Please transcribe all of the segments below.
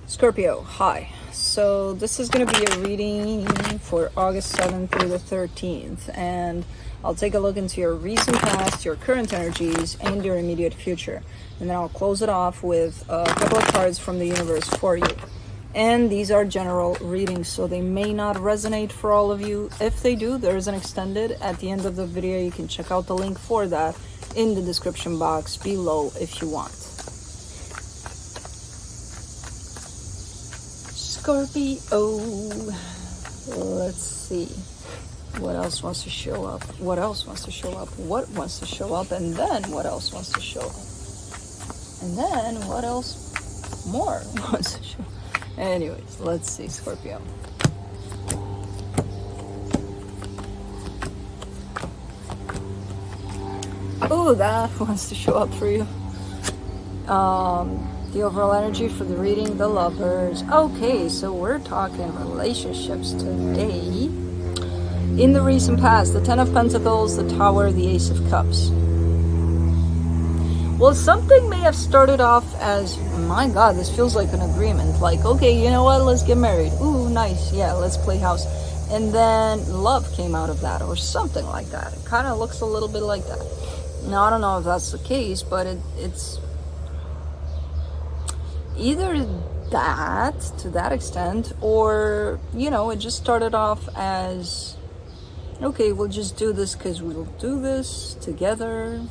Scorpio, hi. So this is going to be a reading for August 7th through the 13th, and I'll take a look into your recent past, your current energies, and your immediate future. And then I'll close it off with a couple of cards from the universe for you. And these are general readings, so they may not resonate for all of you. If they do, there is an extended at the end of the video. You can check out the link for that in the description box below if you want. Scorpio, let's see what else wants to show up, what else wants to show up, what wants to show up, and then what else wants to show up, and then what else more wants to show up. Anyways, let's see, Scorpio. Oh, that wants to show up for you. The overall energy for the reading, the lovers. Okay, so we're talking relationships today. In the recent past, the Ten of Pentacles, the Tower, the Ace of Cups. Well, something may have started off as, my God, this feels like an agreement. Like, okay, you know what, let's get married. Ooh, nice, yeah, let's play house. And then love came out of that, or something like that. It kind of looks a little bit like that. Now, I don't know if that's the case, but it's either that, to that extent, or, you know, it just started off as, okay, we'll just do this because we'll do this together,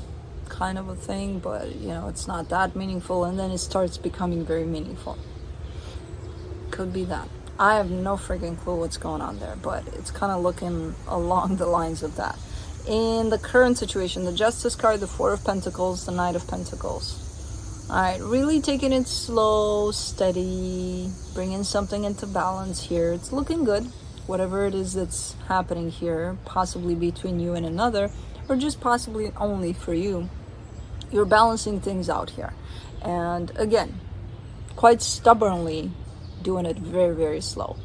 kind of a thing, but, you know, it's not that meaningful, and then it starts becoming very meaningful. Could be that. I have no freaking clue what's going on there, but it's kind of looking along the lines of that. In the current situation, the Justice card, the Four of Pentacles, the Knight of Pentacles. Alright, really taking it slow, steady, bringing something into balance here. It's looking good, whatever it is that's happening here, possibly between you and another, or just possibly only for you. You're balancing things out here. And again, quite stubbornly doing it very, very slow.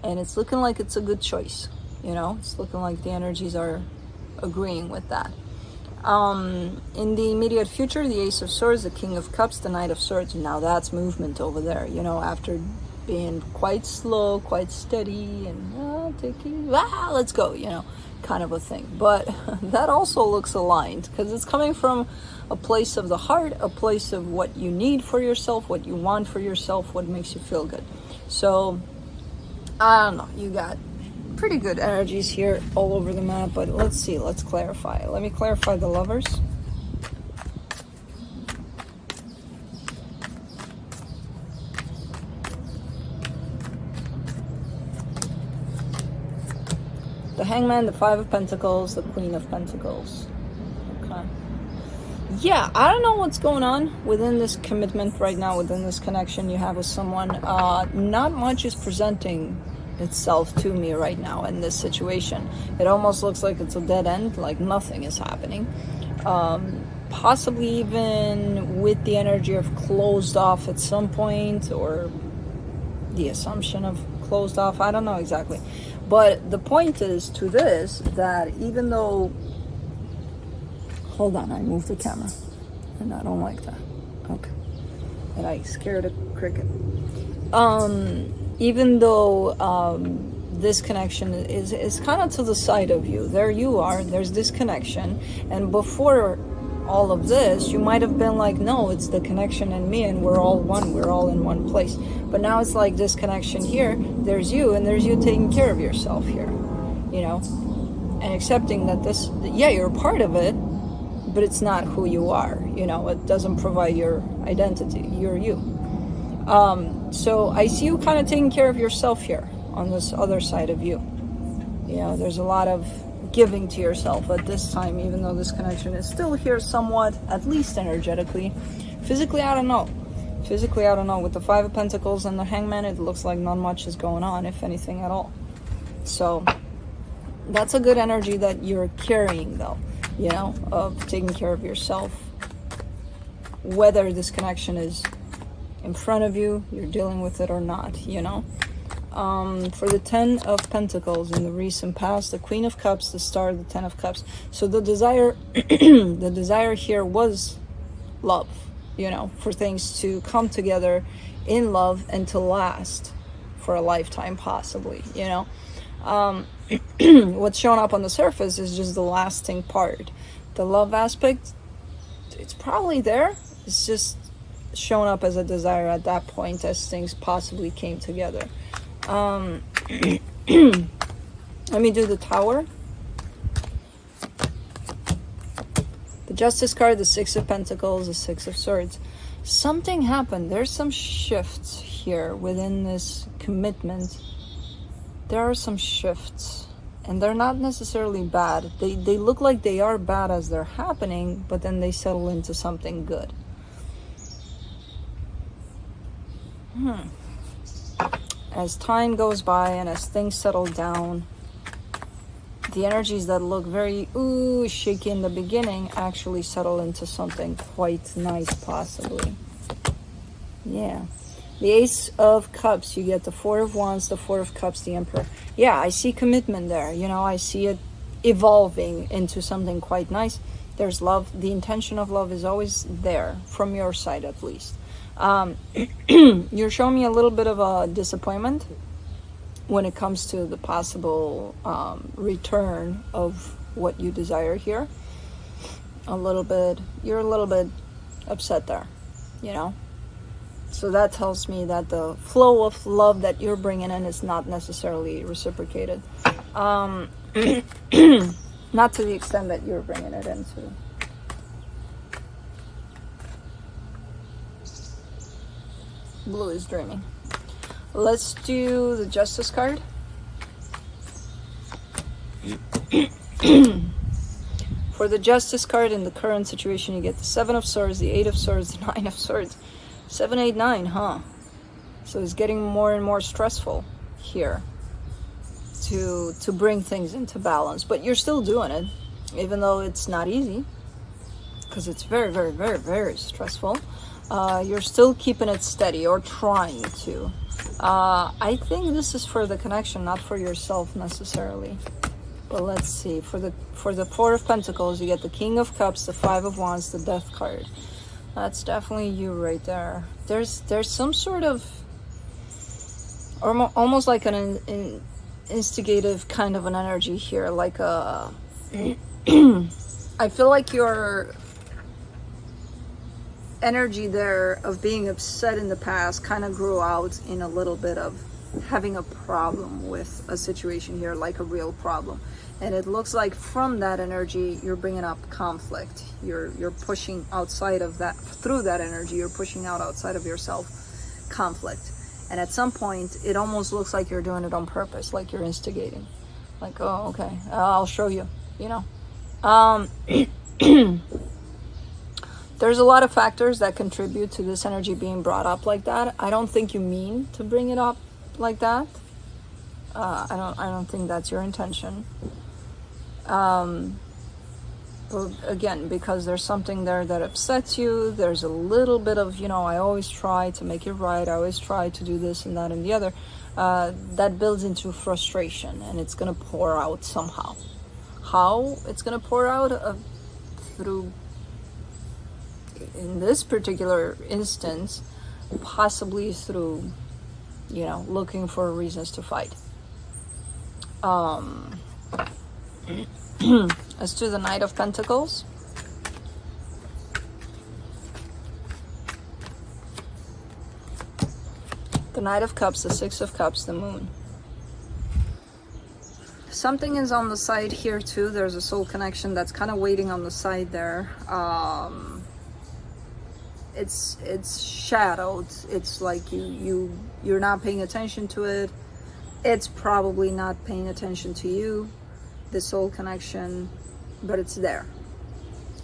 And it's looking like it's a good choice. You know, it's looking like the energies are agreeing with that. In the immediate future, the Ace of Swords, the King of Cups, the Knight of Swords. Now that's movement over there, you know, after being quite slow, quite steady, and let's go, you know, kind of a thing. But that also looks aligned because it's coming from a place of the heart, a place of what you need for yourself, what you want for yourself, what makes you feel good. So I don't know, you got pretty good energies here all over the map, but let's see, let's clarify. Let me clarify the lovers. The Hangman, the Five of Pentacles, the Queen of Pentacles. Okay. Yeah, I don't know what's going on within this commitment right now, within this connection you have with someone. Not much is presenting itself to me right now in this situation. It almost looks like it's a dead end, like nothing is happening. Possibly even with the energy of closed off at some point, or the assumption of closed off. I don't know exactly. But the point is to this, that even though, hold on, I moved the camera and I don't like that. Okay. And I scared a cricket. Even though this connection is kind of to the side of you, there you are, there's this connection, and before all of this you might have been like, no, it's the connection and me, and we're all one, we're all in one place. But now it's like this connection here, there's you, and there's you taking care of yourself here, you know, and accepting that this, yeah, you're a part of it, but it's not who you are, you know, it doesn't provide your identity, you're you. So I see you kind of taking care of yourself here on this other side of you. You know, there's a lot of giving to yourself at this time, even though this connection is still here somewhat, at least energetically. Physically, I don't know. Physically, I don't know. With the Five of Pentacles and the Hangman, it looks like not much is going on, if anything at all. So that's a good energy that you're carrying, though, you know, of taking care of yourself. Whether this connection is in front of you, you're dealing with it or not, you know. For the Ten of Pentacles in the recent past, the Queen of Cups, the Star, the Ten of Cups. So the desire the desire here was love, you know, for things to come together in love and to last for a lifetime, possibly, you know. What's showing up on the surface is just the lasting part. The love aspect, it's probably there. It's just showing up as a desire at that point as things possibly came together. Let me do the Tower. The Justice card, the Six of Pentacles, the Six of Swords. Something happened. There's some shifts here within this commitment. There are some shifts, and they're not necessarily bad. They look like they are bad as they're happening, but then they settle into something good. As time goes by and as things settle down, the energies that look very shaky in the beginning actually settle into something quite nice, possibly. Yeah. The Ace of Cups, you get the Four of Wands, the Four of Cups, the Emperor. Yeah, I see commitment there. You know, I see it evolving into something quite nice. There's love. The intention of love is always there, from your side at least. You're showing me a little bit of a disappointment when it comes to the possible return of what you desire here. You're a little bit upset there, you know. So that tells me that the flow of love that you're bringing in is not necessarily reciprocated. Not to the extent that you're bringing it into. Blue is dreaming. Let's do the Justice card. For the Justice card in the current situation, you get the Seven of Swords, the Eight of Swords, the Nine of Swords. 7, 8, 9, huh? So it's getting more and more stressful here to bring things into balance. But you're still doing it, even though it's not easy, because it's very, very, very, very stressful. You're still keeping it steady, or trying to. I think this is for the connection, not for yourself necessarily. But let's see. For the Four of Pentacles, you get the King of Cups, the Five of Wands, the Death card. That's definitely you right there. There's some sort of, almost like an instigative kind of an energy here, like a. I feel like your energy there of being upset in the past kind of grew out in a little bit of having a problem with a situation here, like a real problem. And it looks like from that energy, you're bringing up conflict. You're pushing outside of that, through that energy, you're pushing out outside of yourself conflict. And at some point, it almost looks like you're doing it on purpose, like you're instigating. Like, oh, okay, I'll show you, you know. There's a lot of factors that contribute to this energy being brought up like that. I don't think you mean to bring it up like that. I don't think that's your intention. But again, because there's something there that upsets you, there's a little bit of, you know, I always try to make it right, I always try to do this and that and the other. That builds into frustration, and it's going to pour out somehow. How it's going to pour out? Through, in this particular instance, possibly through, you know, looking for reasons to fight. Let's do the Knight of Pentacles. The Knight of Cups, the Six of Cups, the Moon. Something is on the side here too. There's a soul connection that's kind of waiting on the side there. It's shadowed. It's like you're not paying attention to it. It's probably not paying attention to you, the soul connection, but it's there.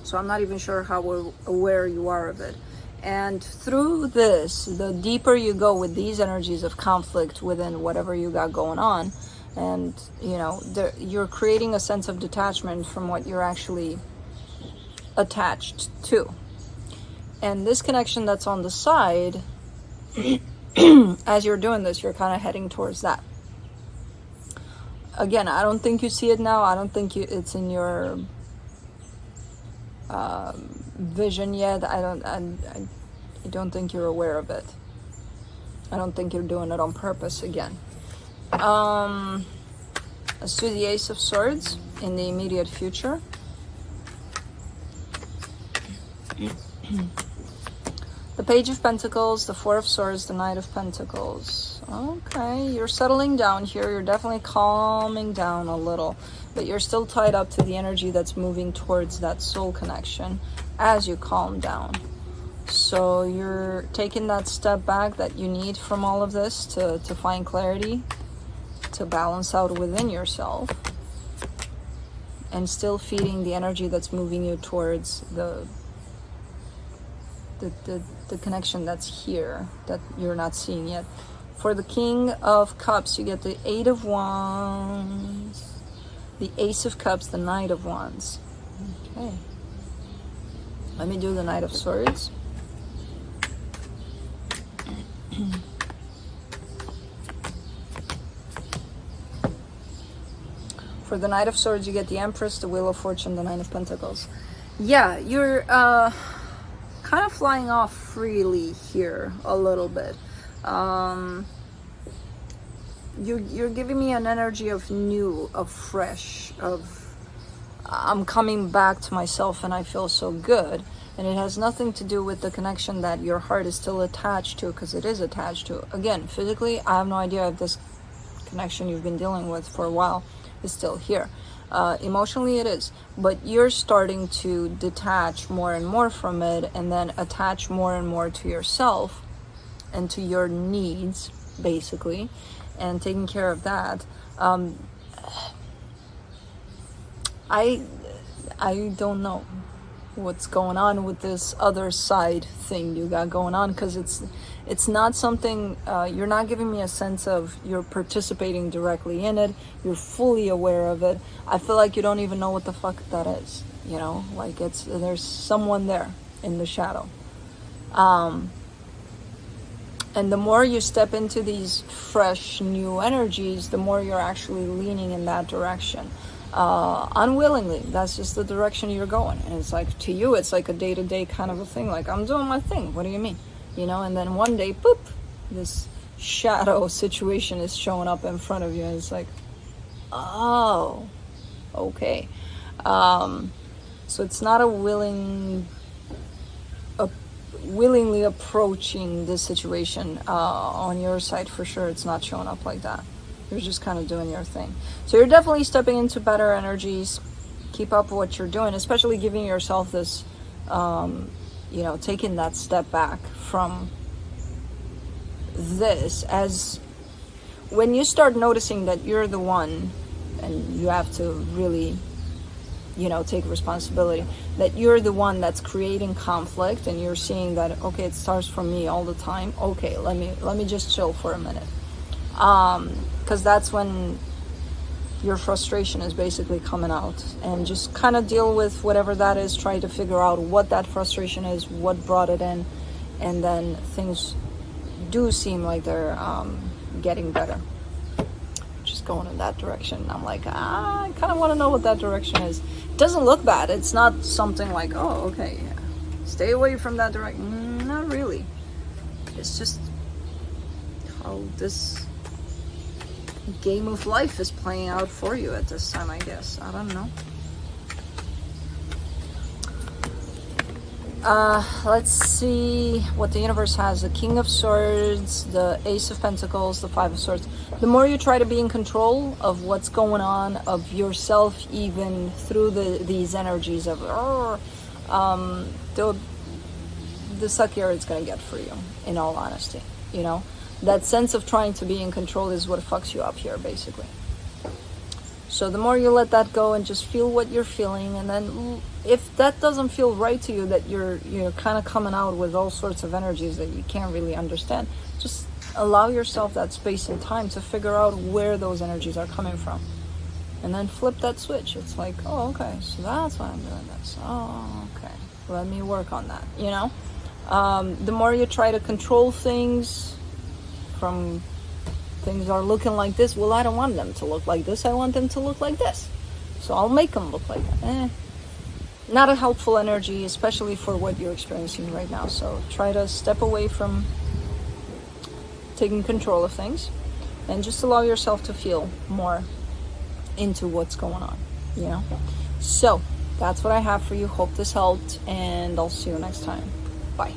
So I'm not even sure how aware you are of it. And through this, the deeper you go with these energies of conflict within whatever you got going on, and you know, you're creating a sense of detachment from what you're actually attached to. And this connection that's on the side, as you're doing this, you're kind of heading towards that. Again, I don't think you see it now. I don't think it's in your vision yet. I don't think you're aware of it. I don't think you're doing it on purpose again. Let's do the Ace of Swords in the immediate future. The Page of Pentacles, the Four of Swords, the Knight of Pentacles. Okay, you're settling down here. You're definitely calming down a little, but you're still tied up to the energy that's moving towards that soul connection as you calm down. So you're taking that step back that you need from all of this to find clarity, to balance out within yourself, and still feeding the energy that's moving you towards the connection that's here that you're not seeing yet. For the King of Cups, you get the Eight of Wands, the Ace of Cups, the Knight of Wands. Okay. Let me do the Knight of Swords. For the Knight of Swords, you get the Empress, the Wheel of Fortune, the Nine of Pentacles. Yeah, you're kind of flying off freely here a little bit. You're giving me an energy of new, of fresh, of I'm coming back to myself and I feel so good. And it has nothing to do with the connection that your heart is still attached to, because it is attached to. Again, physically, I have no idea if this connection you've been dealing with for a while is still here. Emotionally it is, but you're starting to detach more and more from it, and then attach more and more to yourself and to your needs, basically, and taking care of that. I don't know what's going on with this other side thing you got going on, because it's not something, you're not giving me a sense of you're participating directly in it, you're fully aware of it. I feel like you don't even know what the fuck that is, you know, like there's someone there in the shadow. And the more you step into these fresh new energies, the more you're actually leaning in that direction. Unwillingly, that's just the direction you're going. And it's like, to you, it's like a day-to-day kind of a thing, like, I'm doing my thing, what do you mean? You know, and then one day, boop, this shadow situation is showing up in front of you, and it's like, oh, okay. So it's not a willingly approaching this situation on your side, for sure. It's not showing up like that. You're just kind of doing your thing. So you're definitely stepping into better energies. Keep up what you're doing, especially giving yourself this, you know, taking that step back from this. As when you start noticing that you're the one, and you have to really, you know, take responsibility, that you're the one that's creating conflict, and you're seeing that, okay, it starts from me all the time. Okay, let me just chill for a minute. Because that's when your frustration is basically coming out, and just kind of deal with whatever that is. Try to figure out what that frustration is, what brought it in, and then things do seem like they're getting better. Just going in that direction. I'm like, I kind of want to know what that direction is. It doesn't look bad. It's not something like, oh, okay, yeah, stay away from that direction. Not really. It's just how this game of life is playing out for you at this time, I guess. I don't know. Let's see what the universe has. The King of Swords, the Ace of Pentacles, the Five of Swords. The more you try to be in control of what's going on, of yourself, even through these energies of the suckier it's gonna get for you, in all honesty. You know, that sense of trying to be in control is what fucks you up here, basically. So the more you let that go and just feel what you're feeling, and then if that doesn't feel right to you, that you're kind of coming out with all sorts of energies that you can't really understand, just allow yourself that space and time to figure out where those energies are coming from, and then flip that switch. It's like, oh, okay, so that's why I'm doing this. Oh, okay, let me work on that. You know, the more you try to control things, from things are looking like this, well, I don't want them to look like this, I want them to look like this, so I'll make them look like that. Not a helpful energy, especially for what you're experiencing right now. So try to step away from taking control of things, and just allow yourself to feel more into what's going on, you know? So that's what I have for you. Hope this helped, and I'll see you next time. Bye.